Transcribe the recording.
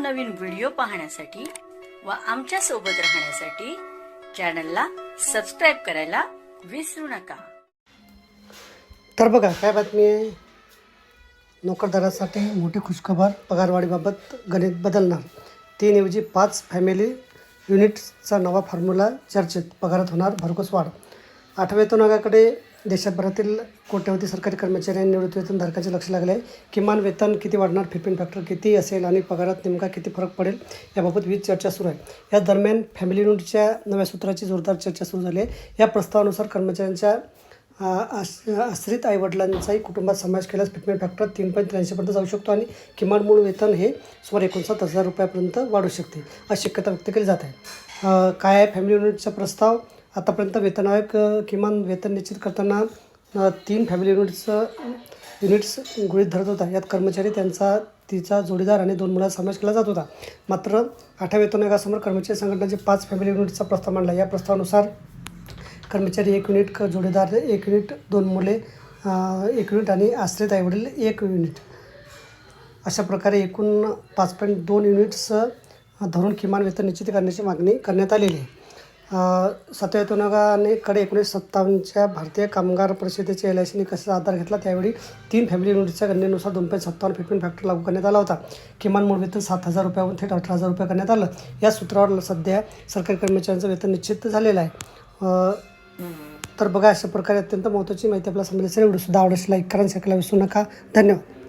नवनवीन व्हिडिओ पाहण्यासाठी व आमच्या सोबत राहण्यासाठी चॅनलला सबस्क्राइब करायला विसरू नका। तर बघा काय बातमी आहे, नोकरदारासाठी मोठी खुशखबर। पगारवाढीबाबत गणित बदलणार, 3 ऐवजी 5 फॅमिली युनिट्सचा नवा फॉर्म्युला चर्चेत। पगारात होणार भरघोस वाढ। 8व्या वेतन आयोगाकडे देशभरातील कोट्यवधी सरकारी कर्मचारी आणि निवृत्ती वेतनधारकांचे लक्ष लागले आहे। किमान वेतन किती वाढणार, फिटमेंट फॅक्टर किती असेल आणि पगारात नेमका किती फरक पडेल याबाबत विविध चर्चा सुरू आहे। या दरम्यान फॅमिली युनिटच्या नव्या सूत्राची जोरदार चर्चा सुरू झाली आहे। या प्रस्तावानुसार कर्मचाऱ्यांच्या आश्रित आईवडिलांचाही कुटुंबात समावेश केल्यास फिटमेंट फॅक्टर 3.83पर्यंत जाऊ शकतो आणि किमान मूळ वेतन हे सुमारे 59,000 रुपयापर्यंत वाढू शकते अशी शक्यता व्यक्त केली जात आहे। काय आहे फॅमिली युनिटचा प्रस्ताव? आतापर्यंत वेतन आयोग किमान वेतन निश्चित करताना 3 फॅमिली युनिट्स गृहीत धरत होता। यात कर्मचारी, तिचा जोडीदार आणि 2 मुलांचा समावेश केला जात होता। मात्र 8व्या वेतन आयोगासमोर कर्मचारी संघटनेचे 5 फॅमिली युनिट्सचा प्रस्ताव मांडला। या प्रस्तावानुसार कर्मचारी 1 युनिट, जोडीदार 1 युनिट, 2 मुले 1 युनिट आणि आश्रित आईवडील 1 युनिट अशा प्रकारे एकूण 5.2 युनिट्स धरून किमान वेतन निश्चित करण्याची मागणी करण्यात आलेली आहे। 7व्या वेतन आयोगाकडे 1957च्या भारतीय कामगार परिषदेच्या LIC निकषाचा आधार घेतला। त्यावेळी 3 फॅमिली युनिट्सच्या गणनेनुसार 2.57 फिटमेंट फॅक्टर लागू करण्यात आला होता। किमान मूळ वेतन 7,000 रुपयावरून थेट 18,000 रुपये करण्यात आलं। या सूत्रावर सध्या सरकारी कर्मचाऱ्यांचं वेतन निश्चित झालेलं आहे। तर बघा, अशा प्रकारे अत्यंत महत्त्वाची माहिती आपल्याला समजली असेल। व्हिडिओ सुद्धा आवडल्यास लाईक करा, शेअर करायला विसरू नका। धन्यवाद।